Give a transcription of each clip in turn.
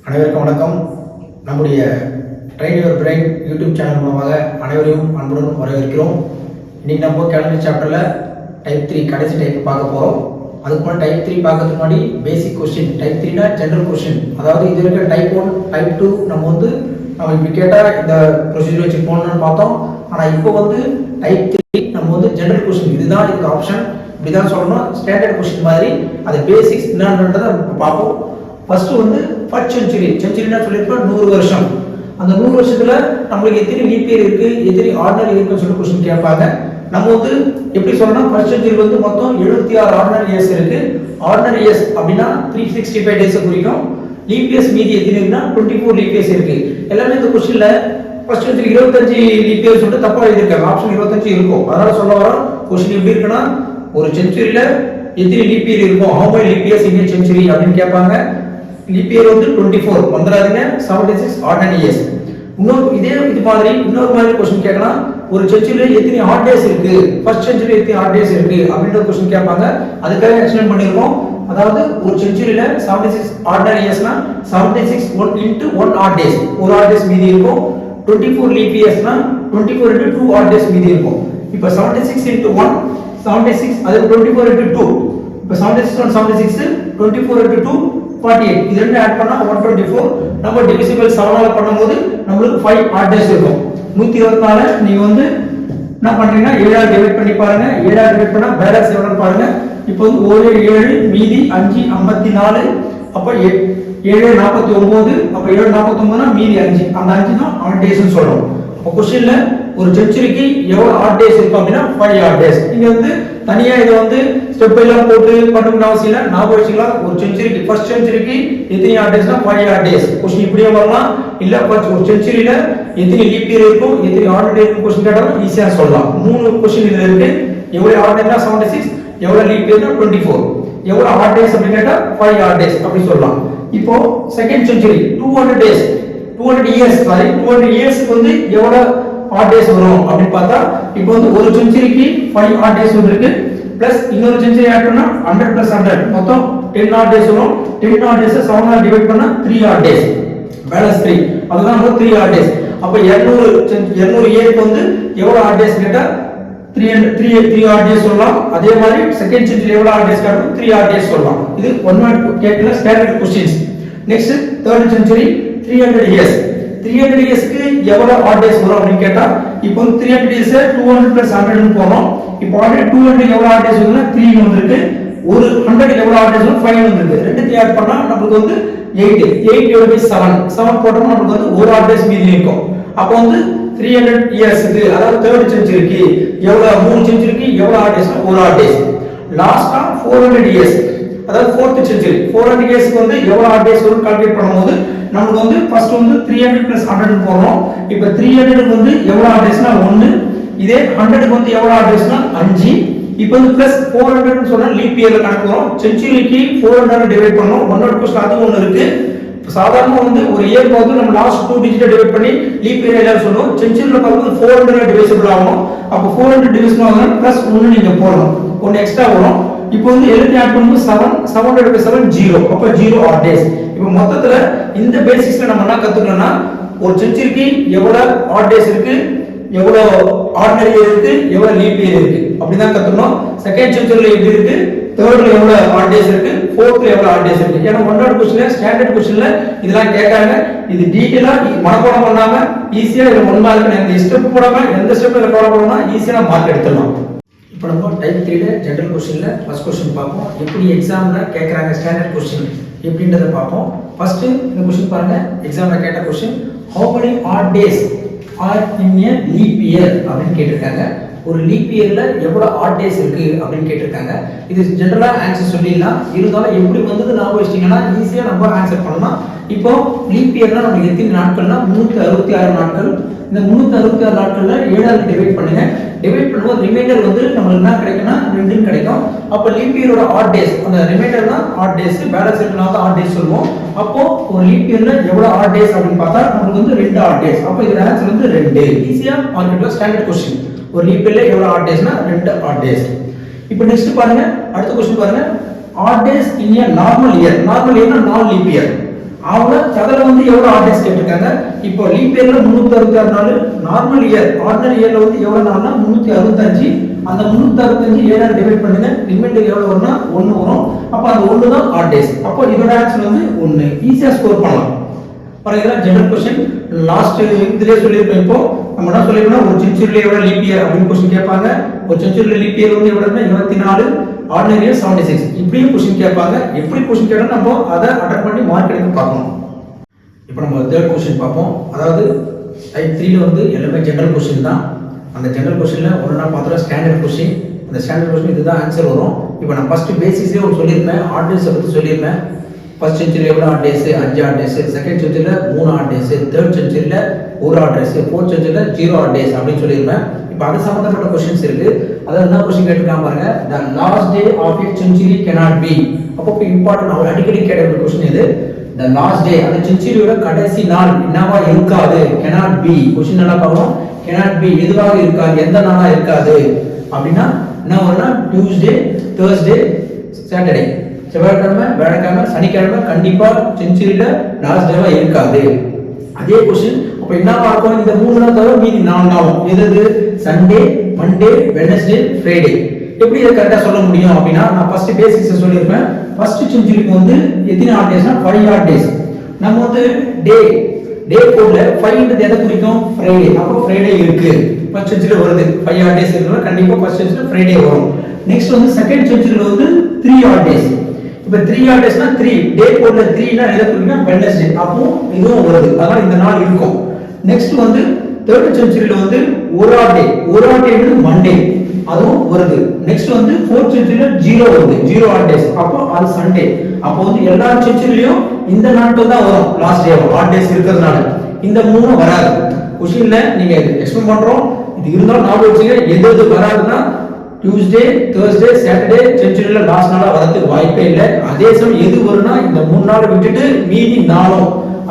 அனைவருக்கும் வணக்கம். நம்முடைய train your brain YouTube channel மூலமாக அனைவரையும் அன்புடன் வரவேற்கிறோம். இன்றைக்கி நம்ம கேலண்டர் சாப்டரில் டைப் 3 கடைசி டைப் பார்க்க போகிறோம். அதுக்கு முன்னாடி டைப் 3 பார்க்கறதுக்கு முன்னாடி பேசிக் கொஸ்டின். டைப் 3னா ஜென்ரல் கொஸ்டின், அதாவது இது இருக்க டைப் 1 டைப் 2 நம்ம இப்படி கேட்டால் இந்த ப்ரொசீஜர் வச்சு போகணும்னு பார்த்தோம். ஆனால் இப்போ டைப் 3 நம்ம ஜென்ரல் கொஸ்டின், இதுதான் இதுக்கு ஆப்ஷன், இப்படிதான் சொல்லணும். ஸ்டாண்டர்ட் கொஸ்டின் மாதிரி அது பேசிக்ஸ் என்னன்றதை பார்ப்போம். ஃபர்ஸ்ட் ஃபர்ஸ்ட் செஞ்சுரினா சொல்லியிருப்போம் 100 வருஷம். அந்த 100 வருஷத்துல நம்மளுக்கு எத்தனை லீப் இயர் இருக்கு, எத்தனை ஆர்டினரி இருக்குன்னு சொல்லி கொஸ்டின் கேட்பாங்க. நம்ம எப்படி சொல்லணும், ஃபர்ஸ்ட் செஞ்சுரி மொத்தம் 76 ஆர்டினரி இயர்ஸ் இருக்கு. ஆர்டினரி இயர்ஸ் அப்படின்னா 365 டேஸ் குறிக்கும். லீப் இயர்ஸ் மீதி எத்தனை இருக்குன்னா 24 லீப் இயர்ஸ் இருக்கு. எல்லாமே இந்த கொஸ்டின்ல ஃபர்ஸ்ட் செஞ்சுரி 25 லீப் இயர்ஸ் சொல்லிட்டு தப்பா எழுதிருக்காங்க. ஆப்ஷன் 25 இருக்கும். அதனால சொல்ல வரோம், கொஸ்டின் எப்படி இருக்குன்னா ஒரு செஞ்சுரியில எத்தனை லீப் இயர் இருக்கும், how many leap years in a century அப்படின்னு கேட்பாங்க. லீப் இயர் 24 வந்துடாதீங்க, 76 ஆர்டினரி இயர்ஸ். இது மாதிரி கொஸ்டின் கேட்கலாம். ஒரு செஞ்சுரியில எத்தனை ஹாட் டேஸ் இருக்கு, ஃபர்ஸ்ட் செஞ்சுரியில எத்தனை ஹாட் டேஸ் இருக்கு அப்படின்ற கொஸ்டின் கேட்பாங்க. அதுக்காக எக்ஸ்பிளைன் பண்ணிருக்கோம். அதாவது ஒரு செஞ்சுரியில 76 ஆர்டினரி இயர்ஸ்னா 76 into 1 ஹாட் டேஸ், ஒரு ஹாட் டேஸ் மீதி இருக்கும். 24 லீப் இயர்ஸ்னா 24 into 2 ஹாட் டேஸ் மீதி இருக்கும். இப்போ 76 into 1 76, அது 24 into 2. இப்போ 76 on 76 24 into 2 48. இது ரெண்டு ஆட் பண்ணா 124. நம்ம டிவிசிபிள் 7 ஆல பண்ணும்போது நமக்கு 5 ஹாட் டேஸ் இருக்கும். 124 நீங்க என்ன பண்றீங்கன்னா 7 ஆல டிவைட் பண்ணி பாருங்க. 7 ஆல டிவைட் பண்ணா பேலன்ஸ் எவ்வளவு பாருங்க. இப்போ 7 மீதி 5 54. அப்ப 7 49. அப்ப 7 49னா மீதி 5. அந்த 5 தான் ஹாட் டேஸ்னு சொல்றோம். அப்ப क्वेश्चनல ஒரு செஞ்சுரிக்கு எவ்வளவு ஹாட் டேஸ் இருக்கும் அப்படினா 5 ஹாட் டேஸ். நீங்க தனியா இத ஸ்டெப் பை ஸ்டெப் போட்டு பண்ணனும்னு அவசியம் இல்ல. ஞாபகம் வச்சுக்கலாம். ஒரு செஞ்சுரிக்கு ஃபர்ஸ்ட் செஞ்சுரிக்கு எத்தனை ஹாட் டேஸ்னா 5 ஹாட் டேஸ். क्वेश्चन இப்படியே வரலாம். இல்ல ஒரு செஞ்சுரியில எத்தனை லீப் இயர் இருக்கும், எத்தனை ஆர்டினரி இருக்கும் क्वेश्चन கேட்டாலும் ஈஸியா சொல்லலாம். மூணு क्वेश्चन இதுல இருக்கு. எவ்வளவு ஆர்டினரினா 76, எவ்வளவு லீப் இயர்னா 24, எவ்வளவு ஹாட் டேஸ் அப்படி கேட்டா 5 ஹாட் டேஸ் அப்படி சொல்லலாம். இப்போ second century 200 days 200 years sorry 200 இயர்ஸ்க்கு எவ்வளவு ஹாட் டேஸ் வரும் அப்படி பார்த்தா இப்போ ஒரு செஞ்சுரிக்கு 5 ஹாட் டேஸ் இருக்கு. பிளஸ் இன்னொரு செஞ்சுரி ஆட் பண்ணா 100 plus 100 மொத்தம் 10 ஹாட் டேஸ் வரும். 10 ஹாட் டேஸ் 7 ஆல டிவைட் பண்ணா 3 ஹாட் டேஸ், பேலன்ஸ் 3. அதுதான் 3 ஹாட் டேஸ். அப்ப 200 இயருக்கு எவ்வளவு ஹாட் டேஸ் கேட்டா 3 ஹாட் டேஸ் சொல்லலாம். அதே மாதிரி செகண்ட் செஞ்சுரி எவ்வளவு ஹாட் டேஸ் காட்டும் 3 ஹாட் டேஸ் சொல்லலாம். இது ஒன் வேர்ட் கேட்கல standard questions. Next third century 300 years. 300 இயர்ஸ்க்கு எவ்வளவு ஹாட் டேஸ் வரும் அப்படி கேட்டா இப்போ 300 இயர்ஸ் 200 plus 100 னு போறோம். இப்போ ஆல்ரெடி 200 எவ்வளவு ஹாட் டேஸ் வரும்னா 3 வந்திருக்கு. ஒரு 100 எவ்வளவு ஹாட் டேஸ் வரும் 5 வந்திருக்கு. ரெண்டுத்தையும் ஆட் பண்ணா நமக்கு 8 divided by 7 போட்டோம்னா நமக்கு ஒரு ஹாட் டேஸ் மீதி இருக்கும். அப்போ 300 இயர்ஸ்க்கு அதாவது தேர்ட் செஞ்சுரிக்கு எவ்வளவு, மூணு செஞ்சுரிக்கு எவ்வளவு ஹாட் டேஸ்னா ஒரு ஹாட் டேஸ். லாஸ்டா 400 இயர்ஸ் அதாவது ஃபோர்த் செஞ்சுரி 400 இயர்ஸ்க்கு எவ்வளவு ஹாட் டேஸ் வரும் கால்குலேட் பண்ணும்போது நமக்கு ஃபர்ஸ்ட் 300 plus 100 போறோம். இப்போ 300க்கு எவ்வளவு ஹாட் டேஸ்னா 1. இதே 100க்கு எவ்வளவு ஹாட் டேஸ்னா 5. இப்போ பிளஸ் 400 னு சொன்னா லீப் இயர்ல கணக்கு வரும். செஞ்சுரிக்கு 400 டிவைட் பண்ணோம். 100 क्वेश्चन அது ஒன்னு இருக்கு. சாதாரண ஒரு இயர் நம்ம லாஸ்ட் 2 டிஜிட் டிவைட் பண்ணி லீப் இயர் எல்லாம் சொல்லுவோம். செஞ்சுரில பார்க்கும்போது 400 டிவைசிபிள் ஆகும். அப்ப 400 டிவைசிபிள் ஆகுதுனா பிளஸ் 1 நீங்க போடணும். 1 எக்ஸ்ட்ரா வரும். இப்போ எல்லாத்தையும் ஆட் பண்ணும்போது 700 by 7 0. அப்ப 0 ஹாட் டேஸ். இப்போ மொத்தத்துல இந்த பேசிக்ஸ்ல நம்ம என்ன கத்துக்கணும்னா ஒரு செஞ்சுரிக்கு எவ்வளவு ஹாட் டேஸ் இருக்கு, எவ்வளவு ஆர்டினரி இயர் இருக்கு, எவ்வளவு லீப் இயர் இருக்கு அப்படிதான் கத்துக்கணும். செகண்ட் செஞ்சுரில எப்படி இருக்கு, தேர்ட்ல எவ்வளவு ஹாட் டேஸ் இருக்கு, ஃபோர்த்ல எவ்வளவு ஹாட் டேஸ் இருக்கு. ஏன்னா ஒன் வேர்ட் क्वेश्चन ஸ்டாண்டர்ட் क्वेश्चनல இதெல்லாம் கேட்காங்க. இது டீடைலா மனப்பாடம் பண்ணாம ஈஸியா இதுல ஒன் மார்க் எந்த ஸ்டெப் போடாம எந்த ஸ்டெப்ல ஃபாலோ பண்ணா ஈஸியா மார்க் எடுத்துடலாம். இப்போ நம்ம டைப் 3ல ஜெனரல் क्वेश्चनல ஃபர்ஸ்ட் क्वेश्चन பார்ப்போம். எப்படி எக்ஸாம்ல கேக்குறாங்க ஸ்டாண்டர்ட் क्वेश्चन எப்படின்றத பார்ப்போம். ஃபர்ஸ்ட் இந்த क्वेश्चन பாருங்க. எக்ஸாம்ல கேட்ட question how many odd days are in a leap year அப்படினு கேட்டிருக்காங்க. ஒரு லீப் இயர்ல எவ்வளவு ஆட் டேஸ் இருக்கு அப்படின்னு கேட்டிருக்காங்க. இது ஜெனரலா ஆன்சர் சொல்லிடலாம். இருந்தாலும் எப்படி ஞாபகம் வச்சிட்டீங்கன்னா ஈஸியா நம்ம ஆன்சர் பண்ணலாம். இப்போ லீப் இயர்னா நமக்கு எத்தனை நாட்கள்னா 366 நாட்கள். இந்த 366 நாட்கள்ல 7 ஆல டிவைட் பண்ணுங்க. டிவைட் பண்ணும்போது ரிமைண்டர் நமக்கு என்ன கிடைக்கும்னா 2 கிடைக்கும். அப்ப லீப் இயரோட ஆட் டேஸ் அந்த ரிமைண்டர் தான் ஆட் டேஸ், பேலன்ஸ் இருக்கனால ஆட் டேஸ் சொல்லுவோம். அப்போ ஒரு லீப் இயர்ல எவ்வளவு ஆட் டேஸ் அப்படின்னு பார்த்தா நமக்கு 2 ஆட் டேஸ். அப்ப இதோட ஆன்சர் 2. ஈஸியா மார்க்கெட்ல ஸ்டாண்டர்ட் क्वेश्चन. ஒரு லீப் இயர்ல எவ்வளவு ஆட் டேஸ்னா 2 ஆட் டேஸ். இப்போ நெக்ஸ்ட் பாருங்க, அடுத்த क्वेश्चन பாருங்க. Odd days in a normal year. Normal இயர்னா 4 லீப் இயர். அவங்க அதில் வந்து எவ்வளோ ஆட் டேஸ் கேட்டிருக்காங்க. இப்போ லீப் இயர்ல 366 நாள், நார்மல் இயர் ஆர்டினரி இயர்ல வந்து எவ்வளோ நாள்னா 365. அந்த 365 7ஆல் டிவைட் பண்ணுங்க, ரிமைண்டர் எவ்வளோ வரும்னா 1 வரும். அப்போ அந்த 1 தான் ஆட் டேஸ். அப்போ இதோட ஆன்சர் வந்து 1. ஈஸியா ஸ்கோர் பண்ணலாம். For example general question last இதுலயே சொல்லிருப்பேன். இப்போ நம்ம என்ன சொல்லிருக்கோம், ஒரு செஞ்சுரியில எவ்வளவு லீப் இயர் அப்படின்னு क्वेश्चन கேட்பாங்க. ஒரு செஞ்சுரியில லீப் இயர் வந்து எவ்வளவுனா 24, ஆர்டினரி இயர் 76. இப்படியும் क्वेश्चन கேட்பாங்க. எப்படி क्वेश्चन கேட்டா நம்ம அதை அட்டெண்ட் பண்ணி மார்க் எடுக்க பார்க்கணும். இப்போ நம்ம தேர்ட் क्वेश्चन பார்ப்போம். அதாவது டைப் 3ல வந்து எல்லாமே ஜெனரல் क्वेश्चन தான். அந்த ஜெனரல் क्वेश्चनல ஒண்ணா பார்த்தா ஸ்டாண்டர்ட் क्वेश्चन. அந்த ஸ்டாண்டர்ட் क्वेश्चन இதுதான் ஆன்சர் வரும். இப்போ நான் ஃபர்ஸ்ட் பேசிக்ஸே ஒரு சொல்லிருப்பேன், ஆட் டேஸ் பத்தி சொல்லிருப்பேன். ஃபர்ஸ்ட் செஞ்சுரி எவ்வளோ odd days, 5 odd days. Second செஞ்சுரியில 3 ஆட் டேஸ். தேர்ட் செஞ்சுரியில 1 ஆட் டேஸ். ஃபோர்த் செஞ்சுரியில 0 ஆட் டேஸ் அப்படின்னு சொல்லியிருப்பேன். இப்போ அது சம்பந்தப்பட்ட क्वेश्चंस இருக்கு. அதாவது என்ன क्वेश्चन கேட்டிருக்காங்க பாருங்க. the last day of a century cannot be. அப்போ இம்பார்ட்டன்ட் அவர் அடிக்கடி கேட்ட ஒரு क्वेश्चन இது. the last day அந்த செஞ்சுரியோட கடைசி நாள் என்னவா இருக்காது, cannot be. क्वेश्चन நல்லா பாருங்க. cannot be எதுவாக இருக்காது, எந்த நாளா இருக்காது அப்படினா என்ன வரும்னா டியூஸ்டே, தேர்ஸ்டே, சாட்டர்டே. செவ்வாய்க்கிழமை, வியாழக்கிழமை, சனிக்கிழமை கண்டிப்பா செஞ்சுரியில லாஸ்ட் டேவா இருக்காது. அதே क्वेश्चन அப்ப என்ன பார்ப்போம், இந்த 3 நாள் தவிர மீதி 4 நாளும் எது, சண்டே, மண்டே, வெட்னஸ்டே, ஃப்ரைடே. எப்படி இத கரெக்ட்டா சொல்ல முடியும் அப்படினா நான் ஃபர்ஸ்ட் பேசிக்ஸ் சொல்லிருப்பேன். ஃபர்ஸ்ட் செஞ்சுரிக்கு வந்து எத்தனை ஆட் டேஸ்னா 5 ஆட் டேஸ். நம்ம வந்து டே கோட்ல 5ன்றது எதை குறிக்கும், ஃப்ரைடே. அப்போ ஃப்ரைடே இருக்கு. ஃபர்ஸ்ட் செஞ்சுரியில வருது 5 ஆட் டேஸ் இருக்குனா கண்டிப்பா ஃபர்ஸ்ட் செஞ்சுரியில ஃப்ரைடே வரும். நெக்ஸ்ட் வந்து செகண்ட் செஞ்சுரியில வந்து 3 ஆட் டேஸ். இப்ப 3 ஆட் டேஸ்னா 3 டே கோட்ல 3 னா எதை குறிக்கும்னா வெட்னஸ்டே. அப்போ இதுவும் வருது. அதனால இந்த நாள் இருக்கும். நெக்ஸ்ட் வந்து தேர்ட் செஞ்சுரியில வந்து 1 ஆட் டேன்றது மண்டே, அதுவும் வருது. நெக்ஸ்ட் வந்து ஃபோர்த் செஞ்சுரியில 0 வருது, 0 ஆட் டேஸ். அப்போ அது சண்டே. அப்போ வந்து எல்லா செஞ்சுரியிலயும் இந்த நாட்கள் தான் வரும் லாஸ்ட் டே ஆட் டேஸ் இருக்கிறதுனால. இந்த 3 வராது. क्वेश्चनல நீங்க எக்ஸ்பிளைன் பண்றோம். இது இருந்தாலும் ஞாபகம் வச்சுங்க, எது வராதுன்னா டியூஸ்டே, தேர்ஸ்டே, சாட்டர்டே செஞ்சுரியில லாஸ்ட் நாளா வரதுக்கு வாய்ப்பே இல்லை. அதே சமயம் எது வரும்னா இந்த 3 நாளை விட்டுட்டு மீதி 4,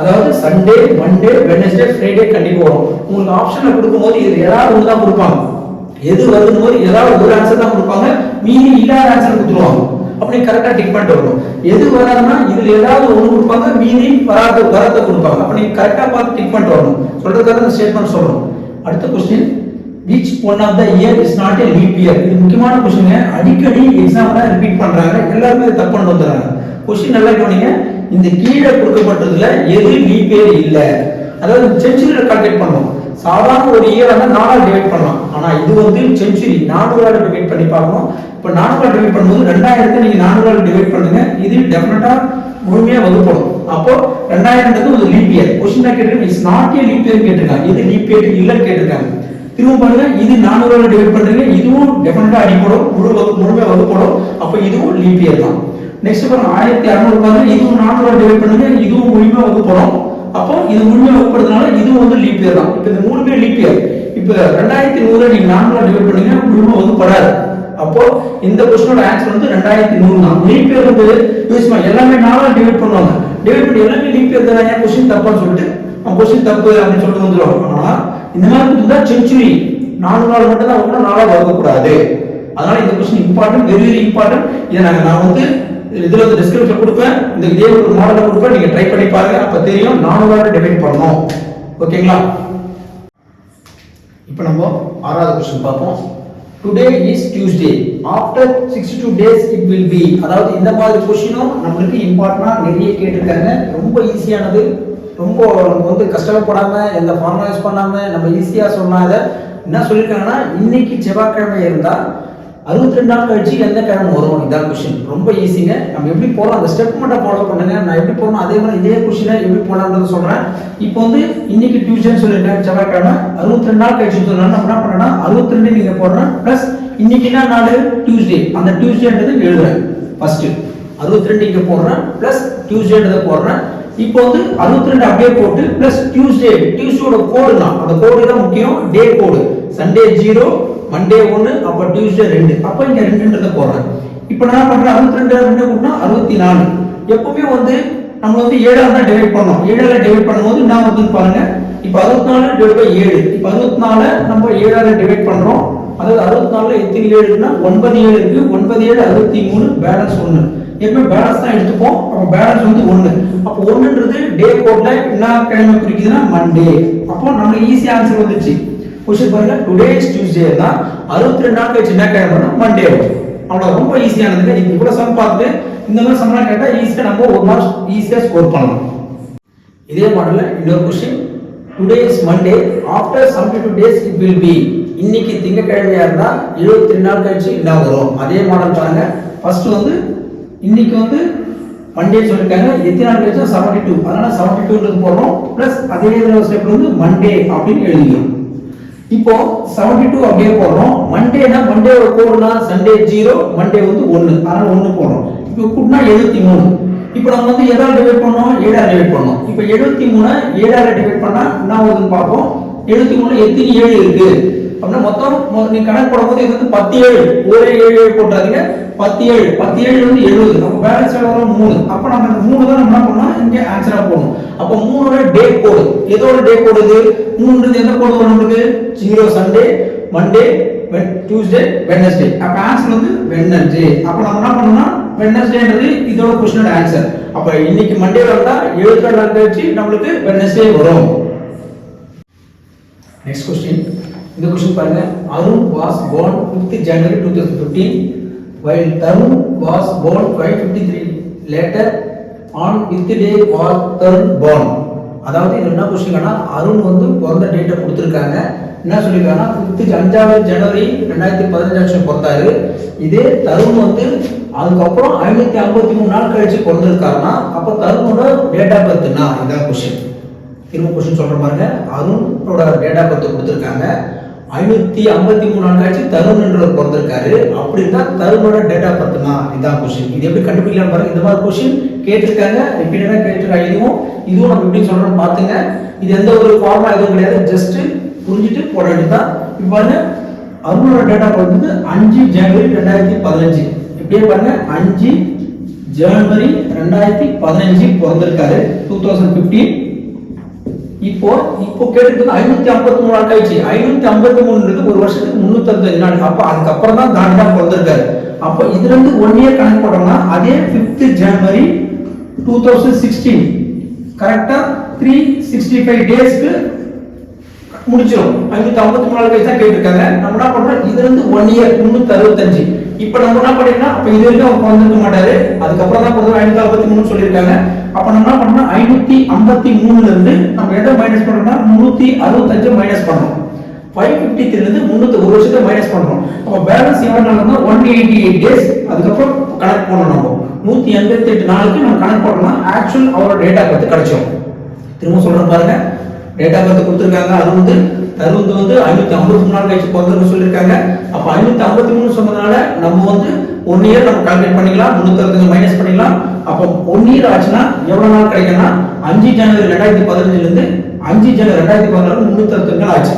அதாவது சண்டே, மண்டே, வெட்னஸ்டே, ஃப்ரைடே கண்டிப்பா வரும். உங்களுக்கு ஆப்ஷன்ல கொடுக்கும்போது இது ஏதாவது ஒன்று தான் கொடுப்பாங்க. எது வருதுன்னு போது ஏதாவது ஒரு ஆன்சர் தான் கொடுப்பாங்க, மீதி இல்லாத ஆன்சர் கொடுத்துருவாங்க. அப்படி கரெக்டா டிக் பண்ணிட்டு வரணும். எது வராதுன்னா இதுல ஏதாவது ஒன்று கொடுப்பாங்க, மீதி வரத கொடுப்பாங்க. அப்ப நீங்க கரெக்டா பார்த்து டிக் பண்ணிட்டு வரணும். சொல்றதுக்காக இந்த ஸ்டேட்மெண்ட் சொல்லணும். அடுத்த question, which one of the year is not a leap year? இது முக்கியமான क्वेश्चन. அடிக்கடி எக்ஸாம்ல ரிப்பீட் பண்றாங்க, எல்லாரும் இத தப்பு பண்ணிட்டு வந்தறாங்க. क्वेश्चन நல்லா கவனிங்க. இந்த கீழ கொடுக்கப்பட்டதுல எது லீப் இயர் இல்ல, அதாவது செஞ்சுரியில கால்குலேட் பண்ணுவோம். சாதாரண ஒரு இயர் வந்து 4 ஆல் டிவைட் பண்ணலாம். ஆனா இது வந்து செஞ்சுரி 4 ஆல் டிவைட் பண்ணி பார்க்கணும். இப்ப 4 ஆல் டிவைட் பண்ணும்போது 2000 நீங்க 4 ஆல் டிவைட் பண்ணுங்க, இது டெஃபினட்டா முழுமையா வகுப்படும். அப்போ 2000ன்றது ஒரு லீப் இயர். क्वेश्चन கேட்டிருக்காங்க, is not a leap year கேட்டிருக்காங்க. இது லீப் இயர் இல்லன்னு கேட்டிருக்காங்க. திரும்ப பாருங்க, இது 400 ஆல் டிவைட் பண்றீங்க, இதுவும் டெஃபினட்டா அடிப்படும், முழுமையா வகுப்படும். அப்ப இதுவும் லீப் இயர் தான். நெக்ஸ்ட் பாருங்க 1600 பாருங்க, இதுவும் 400 ஆல் டிவைட் பண்ணுங்க, இதுவும் முழுமையா வகுப்படும். அப்போ இது முழுமையா வகுப்படுறதுனால இதுவும் வந்து லீப் இயர் தான். இப்போ இந்த மூணுமே லீப் இயர். இப்போ 2100 நீங்க 400 ஆல் டிவைட் பண்ணீங்க, முழுமையா வகுப்படாது. அப்போ இந்த क्वेश्चनோட ஆன்சர் வந்து 2100 தான். லீப் இயர் வந்து யூஸ் பண்ண எல்லாமே 4 ஆல் டிவைட் பண்ணுவாங்க. டிவைட் பண்ணி எல்லாமே லீப் இயர் தான். क्वेश्चन தப்பான்னு சொல்லிட்டு क्वेश्चन தப்பு அப்படின்னு சொல்லிட்டு வந்துருவாங்க. ஆனா இந்த மாதிரி இருந்தா செஞ்சுரி 4 நாள் மட்டும் தான் வரணும், 4 வகுக்க கூடாது. அதனால இந்த question important, very very important. இத நான் வந்து இதுல வந்து டிஸ்கிரிப்ஷன் கொடுப்பேன், இந்த இதே ஒரு மாடலை கொடுப்பேன், நீங்க ட்ரை பண்ணி பாருங்க. அப்ப தெரியும் 4 ஆல் டிவைட் பண்ணனும். ஓகேங்களா? இப்போ நம்ம ஆறாவது क्वेश्चन பார்ப்போம். Today is Tuesday, after 62 days it will be. அதாவது இந்த மாதிரி क्वेश्चனும் நமக்கு இம்பார்ட்டன்ட்டா நிறைய கேட்டிருக்காங்க. ரொம்ப ஈஸியானது. ரொம்ப வந்து கஷ்டப்படாம எந்த ஃபார்முலா யூஸ் பண்ணாம நம்ம ஈஸியா சொன்னாத என்ன சொல்லிருக்காங்கன்னா, இன்னைக்கு செவ்வாய்க்கிழமை இருந்தா 62 நாள் கழிச்சு எந்த கிழமை வரும், இதான் क्वेश्चन. ரொம்ப ஈஸிங்க. நம்ம எப்படி போறோம் அந்த ஸ்டெப் மட்டும் ஃபாலோ பண்ணுங்க. நான் எப்படி போறோம் அதே மாதிரி இதே क्वेश्चனை எப்படி போலாம்ன்றது சொல்றேன். இப்போ வந்து இன்னைக்கு டியூஸ்டே சொல்லிருக்கேன், செவ்வாய்க்கிழமை. 62 நாள் கழிச்சு சொன்னா நம்ம என்ன பண்ணனா 62 நீங்க போடுறேன் பிளஸ் இன்னைக்கு என்ன நாள் டியூஸ்டே, அந்த டியூஸ்டேன்றது எழுதுறேன். ஃபர்ஸ்ட் 62 இங்க போடுறேன் பிளஸ் டியூஸ்டேன்றத போடுறேன். இப்போ வந்து 62 அப்படியே போட்டு பிளஸ் டியூஸ்டேயோட கோடு தான், அந்த கோடு தான் முக்கியம். டே கோடு சண்டே 0, மண்டே 1, அப்ப டியூஸ்டே 2. அப்ப இங்க 2ன்றத போடுறேன். இப்போ நான் பண்றேன் 62 2 கூட்டினா 64. எப்பவுமே வந்து நம்ம வந்து 7 ஆல தான் டிவைட் பண்ணோம். 7 ஆல டிவைட் பண்ணும்போது என்ன வருதுன்னு பாருங்க. இப்போ 64 டிவைட் பை 7. இப்போ 64 நம்ம 7 ஆல டிவைட் பண்றோம். அதாவது 64ல எத்தனை 7 இருக்குன்னா 9 7 இருக்கு. 9 7 63, பேலன்ஸ் 1. எப்பவுமே பேலன்ஸ் தான் எடுத்துப்போம். அப்போ பேலன்ஸ் வந்து 1. அப்போ 1ன்றது டே கோட்ல என்ன கிழமை குறிக்குதுன்னா மண்டே. அப்போ நமக்கு ஈஸி ஆன்சர் வந்துச்சு. கொஸ்டின் பாருங்க, டுடே இஸ் டியூஸ்டே தான் 62 நாள் கழிச்சு என்ன கிழமைனா மண்டே வரும். அவ்வளவு ரொம்ப ஈஸியானதுங்க. இது இவ்வளவு சம் பார்த்து இந்த மாதிரி சம்லாம் கேட்டா ஈஸியா நம்ம ஒரு மார்க்ஸ் ஈஸியா ஸ்கோர் பண்ணலாம். இதே மாடல்ல இன்னொரு question, today is Monday after 72 days it will be. இன்னைக்கு திங்கட்கிழமையா இருந்தா 72 நாள் கழிச்சு என்ன வரும்? அதே மாடல் பாருங்க. ஃபர்ஸ்ட் வந்து இன்னைக்கு வந்து மண்டே சொல்லிருக்காங்க, எத்தனை நாள் கழிச்சு 72, அதனால 72ன்றது போடுறோம். பிளஸ் அதே ஸ்டெப்ல வந்து மண்டே அப்படின்னு எழுதிக்கிறோம். இப்போ 72 அப்படியே போடுறோம். மண்டேனா மண்டேவோட கோடுனா சண்டே 0, மண்டே வந்து 1, அதனால 1 போடுறோம். இப்போ கூட்டினா 73. இப்போ நம்ம வந்து எதால டிவைட் பண்ணோம்? 7 ஆல டிவைட் பண்ணோம். இப்போ 73 7 ஆல டிவைட் பண்ணா என்ன வருதுன்னு பார்ப்போம். 73 எத்தனை 7 இருக்கு அப்படின்னா மொத்தம் நீ கணக்கு போடும்போது இது வந்து 17, ஒரே 7 போட்டாதீங்க. 17 வந்து 70. அப்ப பேலன்ஸ் வரும் 3. அப்ப நம்ம இந்த 3 தான் நம்ம என்ன பண்ணோம்? இங்க ஆன்சரா போடணும். அப்ப 3ஓட டே கோட், எதோட டே கோட் இது? 3ன்றது எந்த கோட் வரும் நமக்கு? 0 சண்டே, மண்டே, டியூஸ்டே, வெட்னஸ்டே. அப்ப ஆன்சர் வந்து வெட்னஸ்டே. அப்ப நம்ம என்ன பண்ணனும்னா வெட்னஸ்டேன்றது இதோட क्वेश्चनோட ஆன்சர். அப்ப இன்னைக்கு மண்டே வந்தா 72 நாள் கழிச்சு நமக்கு வெட்னஸ்டே வரும். Next question. இந்த क्वेश्चन பாருங்க. Arun was born 5th January 2015 while Tarun was born 553 later on which day was Tarun born. அதாவது இது என்ன क्वेश्चनனா அருண் வந்து பிறந்த டேட்டை கொடுத்திருக்காங்க. என்ன சொல்லிருக்காங்கன்னா 5th ஜனவரி 2015 பிறந்தாரு. இதே தருண் வந்து அதுக்கப்புறம் 553 நாள் கழிச்சு பிறந்திருக்காருன்னா அப்ப தருணோட டேட் ஆஃப் பர்த்னா இதான் क्वेश्चन. திரும்ப क्वेश्चन சொல்ற பாருங்க. அருணோட டேட் ஆஃப் பர்த் கொடுத்திருக்காங்க. 553 நாள் கழிச்சு தருண்ன்றவர் பிறந்திருக்காரு. அப்படின்னா தருணோட டேட் ஆஃப் பர்த்னா இதான் क्वेश्चन. இது எப்படி கண்டுபிடிக்கலாம் பாருங்க. இந்த மாதிரி क्वेश्चन கேட்டிருக்காங்க, ரிப்பீட்டடா கேட்டிருக்காங்க. இதுவும் நம்ம எப்படி சொல்றோம் பாத்துங்க. இது எந்த ஒரு ஃபார்மா எதுவும் கிடையாது, ஜஸ்ட் புரிஞ்சிட்டு போட வேண்டியதுதான். இப்போ பாருங்க, அருணோட டேட் ஆஃப் பர்த் வந்து 5 ஜனவரி 2015. இப்படியே பாருங்க, 5 ஜனவரி 2015 பிறந்திருக்காரு 2015. இப்போ கேட்டுட்டு 553 நாள் கழிச்சு 553ன்றது ஒரு வருஷத்துக்கு 365 நாள். அப்ப அதுக்கப்புறம் தான் தாண்டா பிறந்திருக்காரு. அப்ப இதுல இருந்து 1 இயர் கணக்கு போட்டோம்னா அதே 5th ஜனவரி 2016 கரெக்டா 365 டேஸ்க்கு முடிச்சிரும். 553 நாள் கழிச்சு தான் கேட்டிருக்காங்க. நம்ம என்ன பண்றோம்? இதுல இருந்து 1 இயர் 365. இப்போ நம்ம என்ன பண்ணிருக்கோம்? அப்ப இது வரைக்கும் அவர் பிறந்திருக்க மாட்டாரு, அதுக்கப்புறம் தான் பிறந்தவர் 553 சொல்லியிருக்காங்க. அப்ப நம்ம என்ன பண்ணோம்? 553ல இருந்து நம்ம எதை மைனஸ் பண்றோம்னா 365 மைனஸ் பண்றோம். 553 ல இருந்து 300 ஒரு வருஷத்தை மைனஸ் பண்றோம். அப்ப பேலன்ஸ் எவ்வளவு நாள்னா 188 டேஸ். அதுக்கப்புறம் கணக்கு போடணும். நம்ம 188 நாளுக்கு நம்ம கணக்கு போடணும்னா ஆக்சுவல் அவரோட டேட்டா பத்தி கிடைச்சோம். திரும்ப சொல்றேன் பாருங்க. டேட்டா பத்தி கொடுத்திருக்காங்க. அது வந்து தருண் வந்து 553 நாள் கழிச்சு பிறந்தன்னு சொல்லியிருக்காங்க. அப்ப 553 சொன்னதுனால நம்ம வந்து 1 இயர் நம்ம கால்குலேட் பண்ணிக்கலாம், 365 மைனஸ் பண்ணிக்கலாம். அப்ப 1 இயர் ஆச்சுன்னா எவ்வளவு நாள் கிடைக்கும்னா 5 ஜனவரி 2015 இருந்து 5 ஜனவரி 2016 365 நாள் ஆச்சு.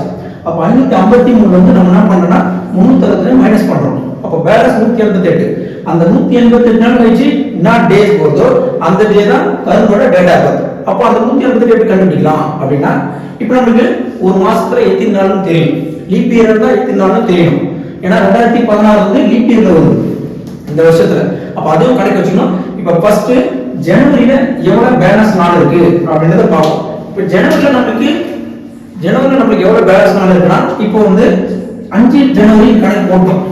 அப்ப 553 வந்து நம்ம என்ன பண்றோம்னா 365 மைனஸ் பண்றோம். அப்ப பேலன்ஸ் 188. அந்த 188 நாள் கழிச்சு என்ன டேஸ் வருதோ அந்த டே தான் தருணோட டேட்டா பர்த். அப்ப அந்த 188 எப்படி கண்டுபிடிக்கலாம் அப்படின்னா, இப்போ நமக்கு ஒரு மாசத்துல எத்தனை நாள்னு தெரியும், லீப் இயர் தான் எத்தனை நாள்னு தெரியும். ஏன்னா 2016 வந்து லீப் இயர்ல வருது இந்த வருஷத்துல. அப்ப அதுவும் கணக்கு வச்சுக்கணும். இப்ப ஃபர்ஸ்ட் ஜனவரியில எவ்வளவு பேலன்ஸ் நாள் இருக்கு அப்படின்றத பார்ப்போம். இப்ப ஜனவரியில நமக்கு எவ்வளவு பேலன்ஸ் நாள் இருக்குன்னா, இப்போ வந்து 5 ஜனவரி கணக்கு போட்டோம்.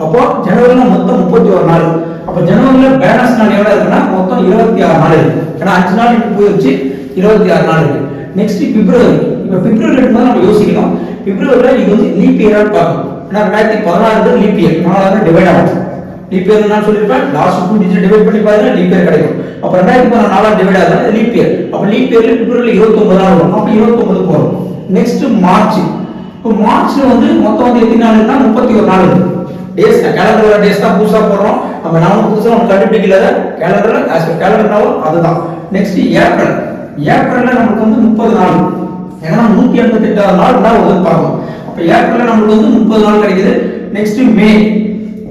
அப்போ ஜனவரியில மொத்தம் 31 நாள். அப்ப ஜனவரியில பேலன்ஸ் நாள் எவ்வளவு இருக்குன்னா மொத்தம் 26 நாள் இருக்கு. ஏன்னா 5 நாள் இட்டு போயிடுச்சு, 26 நாள் இருக்கு. நெக்ஸ்ட் பிப்ரவரி. இப்ப பிப்ரவரி எடுக்கும்போது நம்ம யோசிக்கணும், பிப்ரவரியில இது வந்து லீப் இயரா பார்க்கணும். ஏன்னா 2016 லீப் இயர் 4 டிவைட் ஆகும். லீப் இயர் நான் சொல்லிருப்பேன், லாஸ்ட் 2 டிஜிட் டிவைட் பண்ணி பாருங்க லீப் இயர் கிடைக்கும். அப்ப 2014 டிவைட் ஆகுது லீப் இயர். அப்ப லீப் இயர்ல பிப்ரவரியில 29 நாள் வரும். அப்ப 29 போறோம். Next March. இப்போ மார்ச்ல வந்து மொத்தம் வந்து எத்தனை நாள் இருக்குன்னா 31 நாள் இருக்கு. டேஸ் கேலண்டர்ல டேஸ் தான் புதுசா போடுறோம். நம்ம நாம புதுசா நம்ம கண்டுபிடிக்கல, கேலண்டர்ல கேலண்டர் நாள் அதுதான். Next April. ஏப்ரல்ல நமக்கு வந்து 30 நாள். ஏன்னா 188 நாள் தான் வந்து பார்க்கணும். அப்ப ஏப்ரல்ல நமக்கு வந்து 30 நாள் கிடைக்குது. Next May.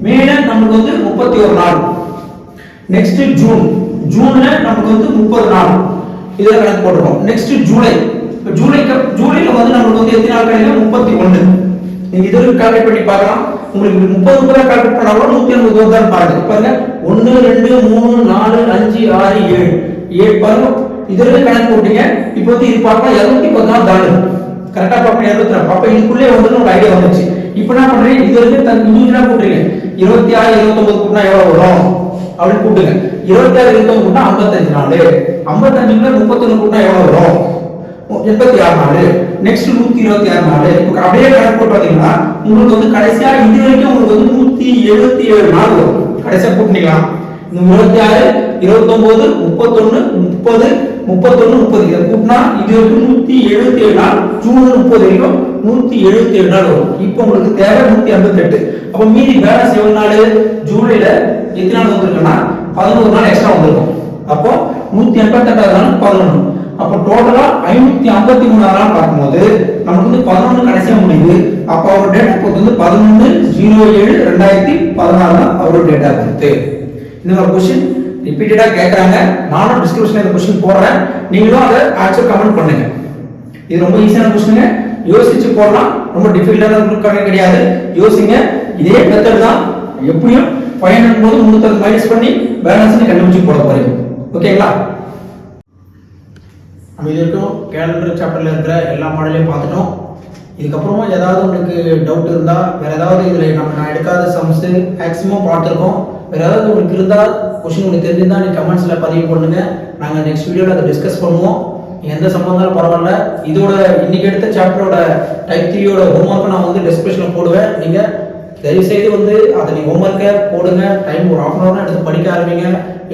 மேல நமக்கு வந்து 31 நாள். Next June. ஜூன்ல நமக்கு வந்து 30 நாள். இத கணக்கு போடுறோம். நெக்ஸ்ட் ஜூலை. ஜூலைல வந்து நமக்கு வந்து எத்தனை நாள் கிடைக்குது? 31. நீங்க இதற்கு கால்குலேட் பண்ணி பார்க்கலாம். உங்களுக்கு 30 கால்குலேட் பண்ணாலும் 180 தான் பாருங்க. பாருங்க 1 2 3 4 5 6 7 பாருங்க இதுல கணக்கு போட்டீங்க. இப்போ வந்து இது பார்க்கலாம் 214 தாண்டு கரெக்டா பார்க்கணும் 24. அப்ப இதுக்குள்ளே வந்து ஒரு ஐடியா வந்துச்சு. இப்போ என்ன பண்றீங்க இது வரைக்கும் இண்டிவிஜுவலா போட்டுறீங்க. 26 29 கூட்டினா எவ்வளவு வரும் அப்படின்னு கூட்டுங்க. 26 29 கூட்டினா 55 நாள். 55ல 31 கூட்டினா எவ்வளவு வரும் 86 நாள். நெக்ஸ்ட் 126 நாள். இப்போ அப்படியே கணக்கு போட்டு பாத்தீங்கன்னா உங்களுக்கு வந்து கடைசியா இது வரைக்கும் உங்களுக்கு வந்து 177 நாள் வரும். கடைசியா கூட்டினீங்களா 26 29 31 30 31 30 இத கூட்டினா இது வரைக்கும் 177 நாள். ஜூன் 30 வரைக்கும் 177 நாள் வரும். இப்போ உங்களுக்கு தேவை 158. அப்ப மீதி பேலன்ஸ் எவ்வளவு நாள் ஜூலைல எத்தனை நாள் வந்திருக்குன்னா 11 நாள் எக்ஸ்ட்ரா வந்திருக்கும். அப்போ 188 நாள் 11. அப்ப டோட்டலா 553 நாள் பார்க்கும்போது நமக்கு வந்து 11 கடைசியா முடியுது. அப்ப அவர் டேட் ஆஃப் பர்த் வந்து 11/07/2014 அவரோட டேட் ஆஃப் பர்த். இந்த ஒரு क्वेश्चन ரிப்பீட்டடா கேக்குறாங்க. நானும் டிஸ்கிரிப்ஷன்ல இந்த क्वेश्चन போடுறேன். நீங்களும் அதை ஆன்சர் கமெண்ட் பண்ணுங்க. இது ரொம்ப ஈஸியான क्वेश्चन. யோசிச்சு போடலாம். ரொம்ப டிஃபிகல்ட்டான கணக்கு கிடையாது. யோசிங்க. இதே மெத்தட் தான் எப்படியும் 500 போது 300 மைனஸ் பண்ணி பேலன்ஸ் கண்டுபிடிச்சு போட போறீங்க. ஓகேங்களா? நம்ம இது வரைக்கும் கேலண்டர் சாப்டர்ல இருக்கிற எல்லா மாடலையும் பார்த்துட்டோம். இதுக்கப்புறமா ஏதாவது உங்களுக்கு டவுட் இருந்தா வேற ஏதாவது இதுல நான் எடுக்காத சம்ஸ் மேக்ஸிமம் பார்த்துருக்கோம். வேற ஏதாவது உங்களுக்கு இருந்தா क्वेश्चन உங்களுக்கு தெரிஞ்சிருந்தா நீங்க கமெண்ட்ஸ்ல பதிவு பண்ணுங்க. நாங்க நெக்ஸ்ட் வீடியோல அதை டிஸ்கஸ் பண்ணுவோம். எந்த சம்பந்தம் பரவாயில்ல. இதோட இன்னைக்கு எடுத்த சாப்டரோட டைப் 3யோட ஹோம்வொர்க் நான் வந்து டிஸ்கிரிப்ஷன்ல போடுவேன். நீங்க தயவு செய்து வந்து அதை நீங்க ஹோம்வொர்க்கை போடுங்க. டைம் ஒரு 1/2 hour எடுத்து படிக்க ஆரம்பிங்க.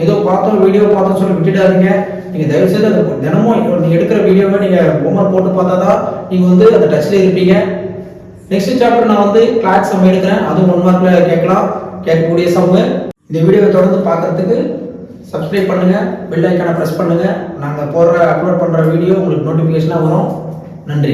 ஏதோ பார்த்தோம் வீடியோ பார்த்தோம் சொல்லி விட்டுட்டாதீங்க. நீங்க தயவு செய்து அந்த தினமும் நீங்க எடுக்கிற வீடியோவை நீங்க ஹோம்வொர்க் போட்டு பார்த்தாதான் நீங்க வந்து அந்த டச்ல இருப்பீங்க. நெக்ஸ்ட் சாப்டர் நான் வந்து கிளாஸ் சம் எடுக்கிறேன். அதுவும் 1 மார்க்ல கேட்கக்கூடிய சம். இந்த வீடியோவை தொடர்ந்து பார்க்கறதுக்கு சப்ஸ்கிரைப் பண்ணுங்க, பெல் ஐக்கானை பிரஸ் பண்ணுங்க. நாங்க அப்லோட் பண்ற வீடியோ உங்களுக்கு நோட்டிபிகேஷனா வரும். நன்றி.